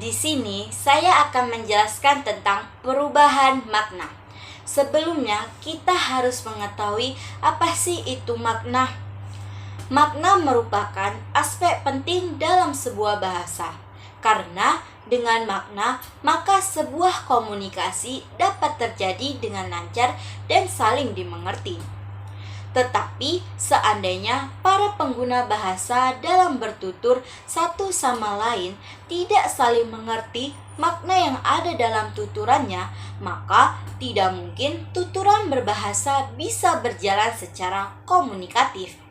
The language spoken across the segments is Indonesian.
Di sini saya akan menjelaskan tentang perubahan makna. Sebelumnya, kita harus mengetahui apa sih itu makna. Makna merupakan aspek penting dalam sebuah bahasa. Karena dengan makna, maka sebuah komunikasi dapat terjadi dengan lancar dan saling dimengerti. Tetapi seandainya para pengguna bahasa dalam bertutur satu sama lain tidak saling mengerti makna yang ada dalam tuturannya, maka tidak mungkin tuturan berbahasa bisa berjalan secara komunikatif.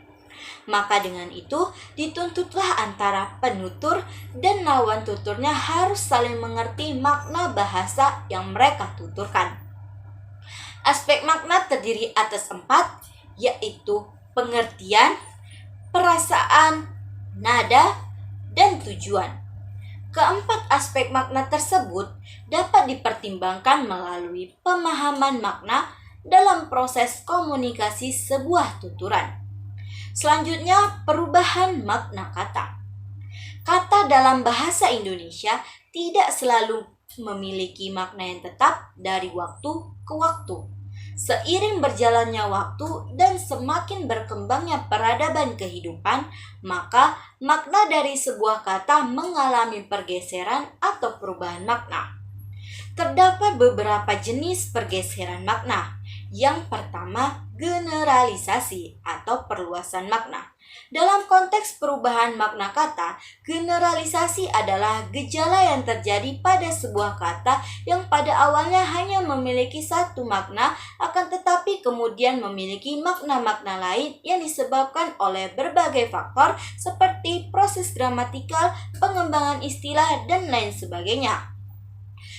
Maka dengan itu dituntutlah antara penutur dan lawan tuturnya harus saling mengerti makna bahasa yang mereka tuturkan. Aspek makna terdiri atas 4, yaitu pengertian, perasaan, nada, dan tujuan. Keempat aspek makna tersebut dapat dipertimbangkan melalui pemahaman makna dalam proses komunikasi sebuah tuturan. Selanjutnya, perubahan makna kata. Kata dalam bahasa Indonesia tidak selalu memiliki makna yang tetap dari waktu ke waktu. Seiring berjalannya waktu dan semakin berkembangnya peradaban kehidupan, maka makna dari sebuah kata mengalami pergeseran atau perubahan makna. Terdapat beberapa jenis pergeseran makna. Yang pertama, generalisasi atau perluasan makna. Dalam konteks perubahan makna kata, generalisasi adalah gejala yang terjadi pada sebuah kata yang pada awalnya hanya memiliki satu makna, akan tetapi kemudian memiliki makna-makna lain yang disebabkan oleh berbagai faktor seperti proses gramatikal, pengembangan istilah, dan lain sebagainya.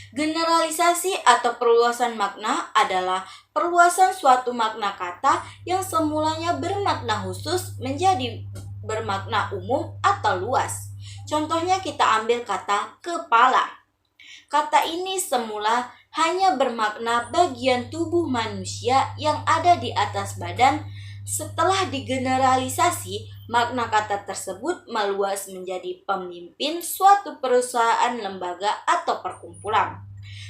Generalisasi atau perluasan makna adalah perluasan suatu makna kata yang semulanya bermakna khusus menjadi bermakna umum atau luas. Contohnya kita ambil kata kepala. Kata ini semula hanya bermakna bagian tubuh manusia yang ada di atas badan. Setelah digeneralisasi, makna kata tersebut meluas menjadi pemimpin suatu perusahaan, lembaga, atau perkumpulan.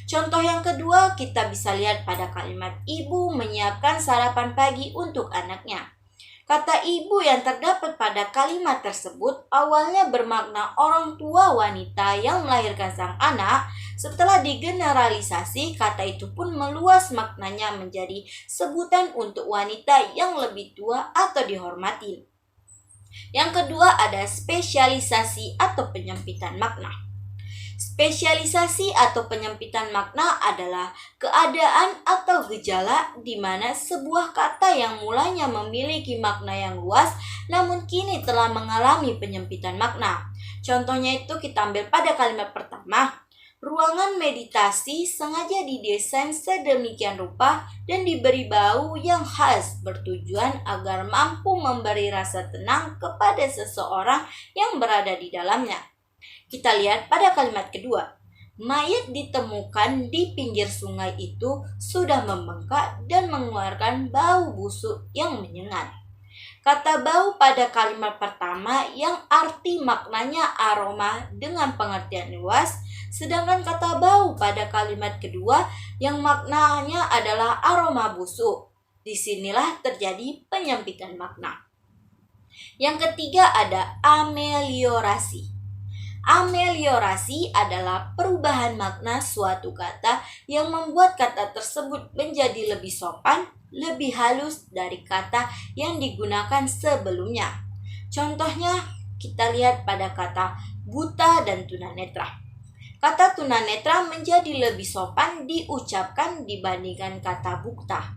Contoh yang kedua kita bisa lihat pada kalimat ibu menyiapkan sarapan pagi untuk anaknya. Kata ibu yang terdapat pada kalimat tersebut awalnya bermakna orang tua wanita yang melahirkan sang anak. Setelah digeneralisasi, kata itu pun meluas maknanya menjadi sebutan untuk wanita yang lebih tua atau dihormati. Yang kedua ada spesialisasi atau penyempitan makna. Spesialisasi atau penyempitan makna adalah keadaan atau gejala di mana sebuah kata yang mulanya memiliki makna yang luas namun kini telah mengalami penyempitan makna. Contohnya itu kita ambil pada kalimat pertama. Ruangan meditasi sengaja didesain sedemikian rupa dan diberi bau yang khas bertujuan agar mampu memberi rasa tenang kepada seseorang yang berada di dalamnya. Kita lihat pada kalimat kedua. Mayat ditemukan di pinggir sungai itu sudah membengkak dan mengeluarkan bau busuk yang menyengat. Kata bau pada kalimat pertama yang arti maknanya aroma dengan pengertian luas, sedangkan kata bau pada kalimat kedua yang maknanya adalah aroma busuk. Disinilah terjadi penyempitan makna. Yang ketiga ada ameliorasi. Ameliorasi adalah perubahan makna suatu kata yang membuat kata tersebut menjadi lebih sopan, lebih halus dari kata yang digunakan sebelumnya. Contohnya kita lihat pada kata buta dan tunanetra. Kata tunanetra menjadi lebih sopan diucapkan dibandingkan kata buta.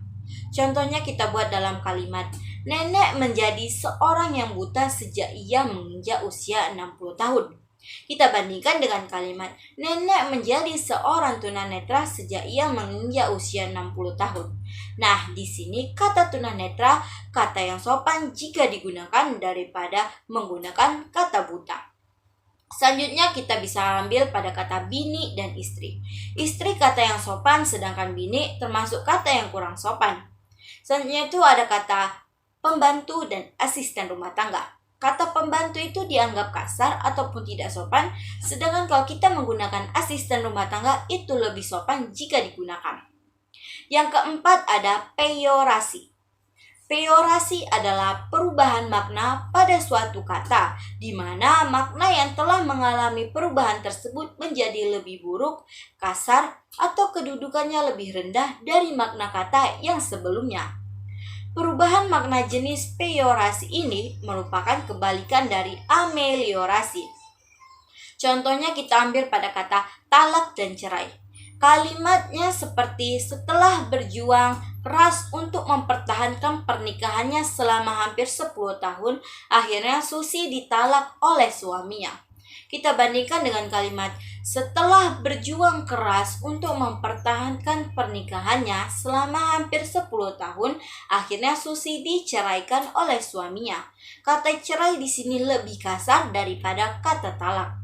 Contohnya kita buat dalam kalimat, nenek menjadi seorang yang buta sejak ia menginjak usia 60 tahun. Kita bandingkan dengan kalimat, nenek menjadi seorang tunanetra sejak ia menginjak usia 60 tahun. Nah, di sini kata tunanetra, kata yang sopan jika digunakan daripada menggunakan kata buta. Selanjutnya kita bisa ambil pada kata bini dan istri. Istri kata yang sopan, sedangkan bini termasuk kata yang kurang sopan. Selanjutnya itu ada kata pembantu dan asisten rumah tangga. kata pembantu itu dianggap kasar ataupun tidak sopan, sedangkan kalau kita menggunakan asisten rumah tangga itu lebih sopan jika digunakan. Yang keempat ada peyorasi. Peyorasi adalah perubahan makna pada suatu kata, di mana makna yang telah mengalami perubahan tersebut menjadi lebih buruk, kasar, atau kedudukannya lebih rendah dari makna kata yang sebelumnya. Perubahan makna jenis peyorasi ini merupakan kebalikan dari ameliorasi. Contohnya kita ambil pada kata talak dan cerai. Kalimatnya seperti setelah berjuang keras untuk mempertahankan pernikahannya selama hampir 10 tahun, akhirnya Susi ditalak oleh suaminya. Kita bandingkan dengan kalimat setelah berjuang keras untuk mempertahankan pernikahannya selama hampir 10 tahun, akhirnya Susi diceraikan oleh suaminya. Kata cerai di sini lebih kasar daripada kata talak.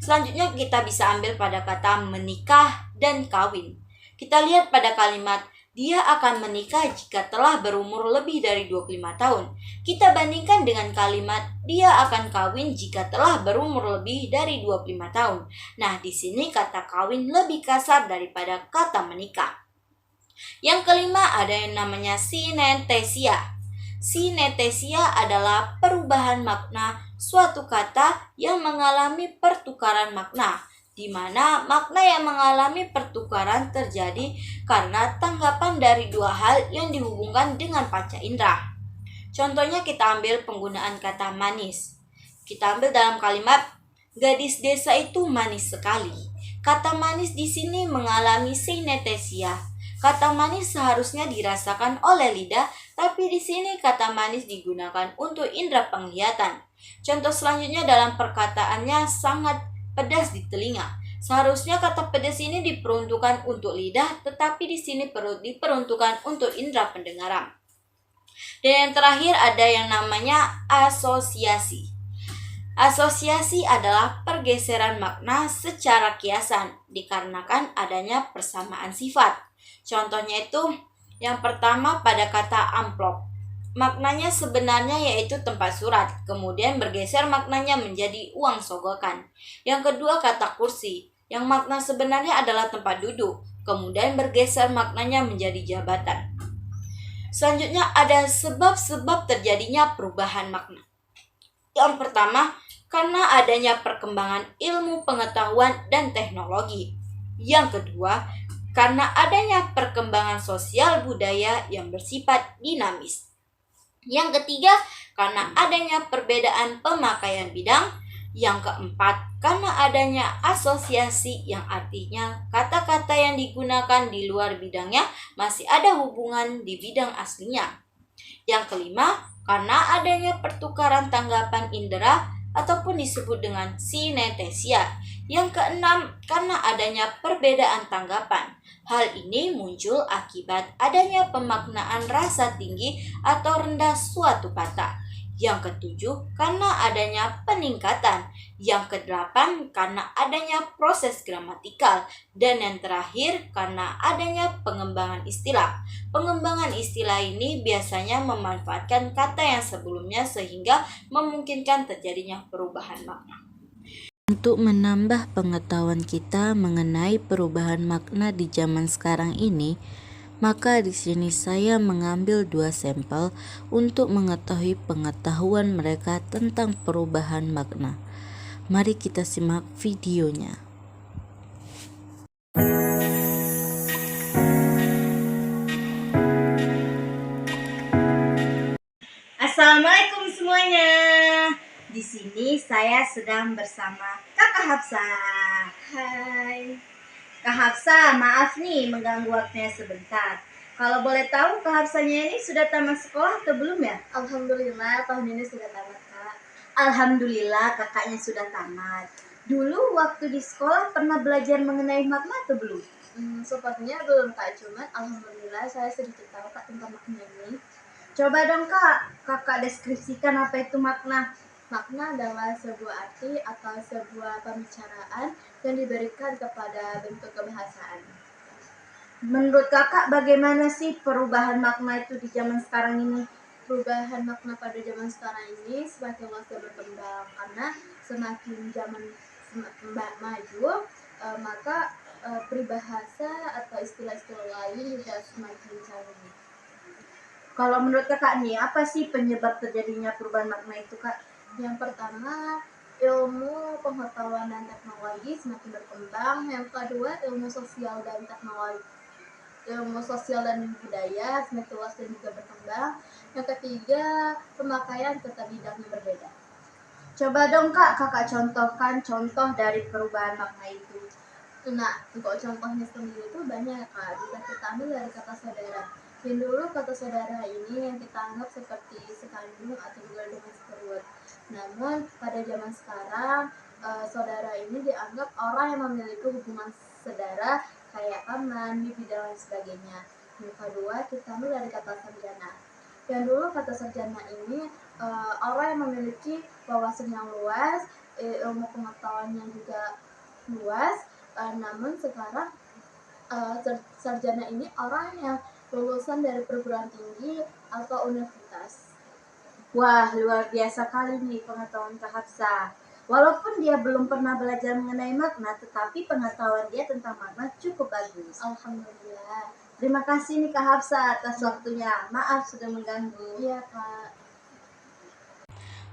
Selanjutnya kita bisa ambil pada kata menikah dan kawin. Kita lihat pada kalimat dia akan menikah jika telah berumur lebih dari 25 tahun. Kita bandingkan dengan kalimat dia akan kawin jika telah berumur lebih dari 25 tahun. Nah, di sini kata kawin lebih kasar daripada kata menikah. Yang kelima ada yang namanya sinetesia. Sinetesia adalah perubahan makna suatu kata yang mengalami pertukaran makna, di mana makna yang mengalami pertukaran terjadi karena tanggapan dari dua hal yang dihubungkan dengan panca indera. Contohnya kita ambil penggunaan kata manis. Kita ambil dalam kalimat gadis desa itu manis sekali. Kata manis di sini mengalami sinetesia. Kata manis seharusnya dirasakan oleh lidah, tapi di sini kata manis digunakan untuk indera penglihatan. Contoh selanjutnya dalam perkataannya sangat pedas di telinga. Seharusnya kata pedas ini diperuntukkan untuk lidah, tetapi di sini diperuntukkan untuk indera pendengaran. Dan yang terakhir ada yang namanya asosiasi. Asosiasi adalah pergeseran makna secara kiasan dikarenakan adanya persamaan sifat. Contohnya itu yang pertama pada kata amplop. Maknanya sebenarnya yaitu tempat surat, kemudian bergeser maknanya menjadi uang sogokan. Yang kedua kata kursi, yang makna sebenarnya adalah tempat duduk, kemudian bergeser maknanya menjadi jabatan. Selanjutnya ada sebab-sebab terjadinya perubahan makna. Yang pertama, karena adanya perkembangan ilmu pengetahuan dan teknologi. Yang kedua, karena adanya perkembangan sosial budaya yang bersifat dinamis. Yang ketiga, karena adanya perbedaan pemakaian bidang. Yang keempat, karena adanya asosiasi yang artinya kata-kata yang digunakan di luar bidangnya masih ada hubungan di bidang aslinya. Yang kelima, karena adanya pertukaran tanggapan indera ataupun disebut dengan sinetesia. Yang keenam, karena adanya perbedaan tanggapan. Hal ini muncul akibat adanya pemaknaan rasa tinggi atau rendah suatu kata. Yang ketujuh, karena adanya peningkatan. Yang kedelapan, karena adanya proses gramatikal. Dan yang terakhir, karena adanya pengembangan istilah. Pengembangan istilah ini biasanya memanfaatkan kata yang sebelumnya sehingga memungkinkan terjadinya perubahan makna. Untuk menambah pengetahuan kita mengenai perubahan makna di zaman sekarang ini, maka di sini saya mengambil 2 sampel untuk mengetahui pengetahuan mereka tentang perubahan makna. Mari kita simak videonya. Assalamualaikum semuanya. Di sini saya sedang bersama Kakak Hafsah. Hai. Kak Hafsah, maaf nih mengganggu waktunya sebentar. Kalau boleh tahu Kak Hafsahnya ini sudah tamat sekolah atau belum ya? Alhamdulillah tahun ini sudah tamat, Kak. Alhamdulillah kakaknya sudah tamat. Dulu waktu di sekolah pernah belajar mengenai makna atau belum? Sepertinya belum, Kak. Cuman alhamdulillah saya sedikit tahu, Kak, tentang makna ini. Coba dong Kak, kakak deskripsikan apa itu makna. Makna adalah sebuah arti atau sebuah pembicaraan yang diberikan kepada bentuk kebahasaan. Menurut kakak bagaimana sih perubahan makna itu di zaman sekarang ini? perubahan makna pada zaman sekarang ini semakin luas dan berkembang karena semakin zaman semakin maju, maka peribahasa atau istilah-istilah lain juga semakin canggih. Kalau menurut kakak nih, apa sih penyebab terjadinya perubahan makna itu, Kak? Yang pertama, ilmu pengetahuan dan teknologi semakin berkembang. Yang kedua, ilmu sosial dan budaya semakin luas dan juga berkembang. Yang ketiga, pemakaian serta bidangnya berbeda. Coba dong Kak, kakak contohkan contoh dari perubahan makna itu. Nah, untuk contohnya sendiri itu banyak, Kak. Bisa kita ambil dari kata saudara. Yang dulu kata saudara ini yang kita anggap seperti sekandung atau juga dengan seperut. Namun pada zaman sekarang, saudara ini dianggap orang yang memiliki hubungan saudara kayak paman, bibi dan lain sebagainya. Yang kedua, kita ambil dari kata sarjana. Yang dulu kata sarjana ini orang yang memiliki wawasan yang luas, ilmu pengetahuannya juga luas. Namun sekarang sarjana ini orang yang lulusan dari perguruan tinggi atau universitas. Wah, luar biasa kali nih pengetahuan Kak Hafsah. Walaupun dia belum pernah belajar mengenai makna, tetapi pengetahuan dia tentang makna cukup bagus. Alhamdulillah. Terima kasih nih Kak Hafsah atas waktunya. Maaf sudah mengganggu. Iya, Kak.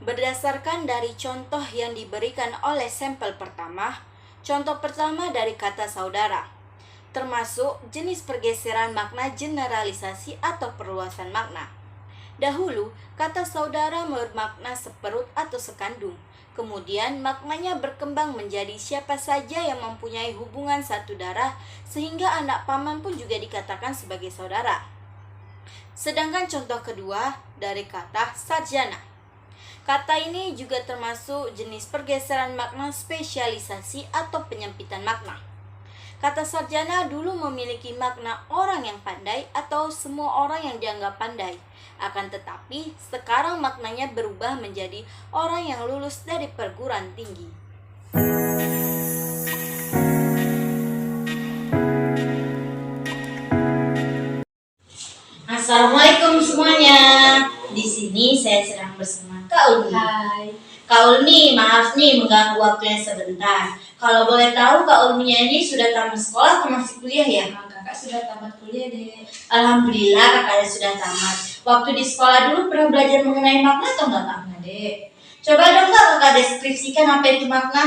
Berdasarkan dari contoh yang diberikan oleh sampel pertama, contoh pertama dari kata saudara, termasuk jenis pergeseran makna generalisasi atau perluasan makna. Dahulu, kata saudara bermakna seperut atau sekandung. Kemudian maknanya berkembang menjadi siapa saja yang mempunyai hubungan satu darah, sehingga anak paman pun juga dikatakan sebagai saudara. Sedangkan contoh kedua dari kata sarjana. Kata ini juga termasuk jenis pergeseran makna spesialisasi atau penyempitan makna. Kata sarjana dulu memiliki makna orang yang pandai atau semua orang yang dianggap pandai. Akan tetapi, sekarang maknanya berubah menjadi orang yang lulus dari perguruan tinggi. Assalamualaikum semuanya. Di sini saya sedang bersama Kak Ulmi. Hai. Kak Ulmi, maaf nih mengganggu waktunya sebentar. Kalau boleh tahu Kak Ulminya ini sudah tamat sekolah atau masih kuliah ya? Kakak sudah tamat kuliah deh. Alhamdulillah kakaknya sudah tamat. Waktu di sekolah dulu pernah belajar mengenai makna atau enggak Kak? Nah, Dek. Coba dong Kak kakak deskripsikan apa itu makna.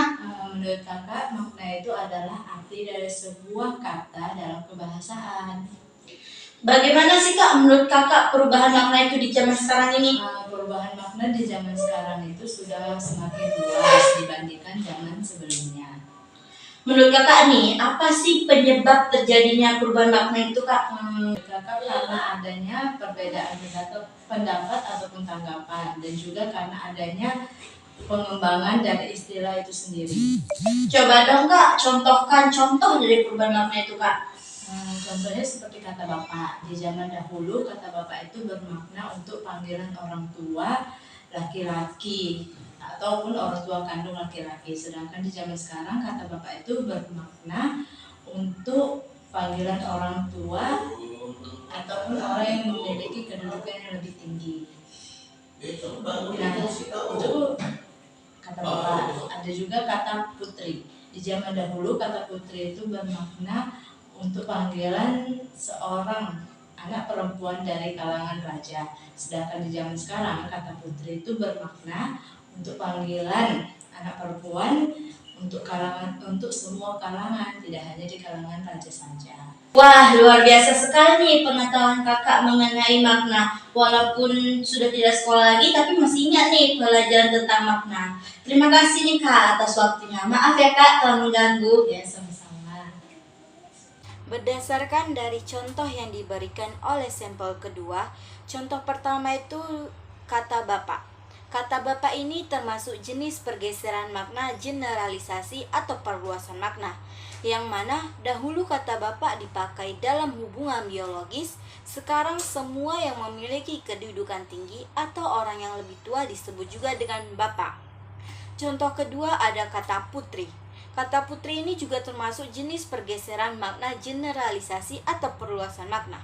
Menurut kakak, makna itu adalah arti dari sebuah kata dalam kebahasaan. Bagaimana sih Kak menurut kakak perubahan makna itu di zaman sekarang ini? Perubahan makna di zaman sekarang itu sudah semakin luas dibandingkan zaman sebelumnya. Menurut kakak nih, apa sih penyebab terjadinya perubahan makna itu Kak? Menurut kakak karena adanya perbedaan pendapat ataupun tanggapan, dan juga karena adanya pengembangan dari istilah itu sendiri. Coba dong Kak, contohkan contoh dari perubahan makna itu Kak. Contohnya seperti kata bapak. Di zaman dahulu kata bapak itu bermakna untuk panggilan orang tua laki-laki ataupun orang tua kandung laki-laki. Sedangkan di zaman sekarang kata bapak itu bermakna untuk panggilan orang tua ataupun orang yang memiliki kedudukan yang lebih tinggi. Nah, itu kata bapak. Ada juga kata putri. Di zaman dahulu kata putri itu bermakna untuk panggilan seorang anak perempuan dari kalangan raja. Sedangkan di zaman sekarang kata putri itu bermakna untuk panggilan anak perempuan untuk semua kalangan, tidak hanya di kalangan raja saja. Wah, luar biasa sekali nih pengetahuan kakak mengenai makna. Walaupun sudah tidak sekolah lagi, tapi masih ingat nih pelajaran tentang makna. Terima kasih nih Kak atas waktunya. Maaf ya Kak telah mengganggu. Ya, sama-sama. Berdasarkan dari contoh yang diberikan oleh sampel kedua, contoh pertama itu kata bapak. Kata bapak ini termasuk jenis pergeseran makna generalisasi atau perluasan makna, yang mana dahulu kata bapak dipakai dalam hubungan biologis, sekarang semua yang memiliki kedudukan tinggi atau orang yang lebih tua disebut juga dengan bapak. Contoh kedua ada kata putri. Kata putri ini juga termasuk jenis pergeseran makna generalisasi atau perluasan makna.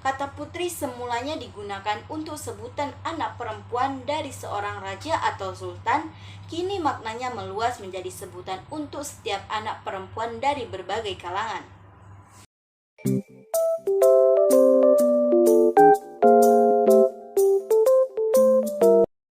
Kata putri semulanya digunakan untuk sebutan anak perempuan dari seorang raja atau sultan, kini maknanya meluas menjadi sebutan untuk setiap anak perempuan dari berbagai kalangan.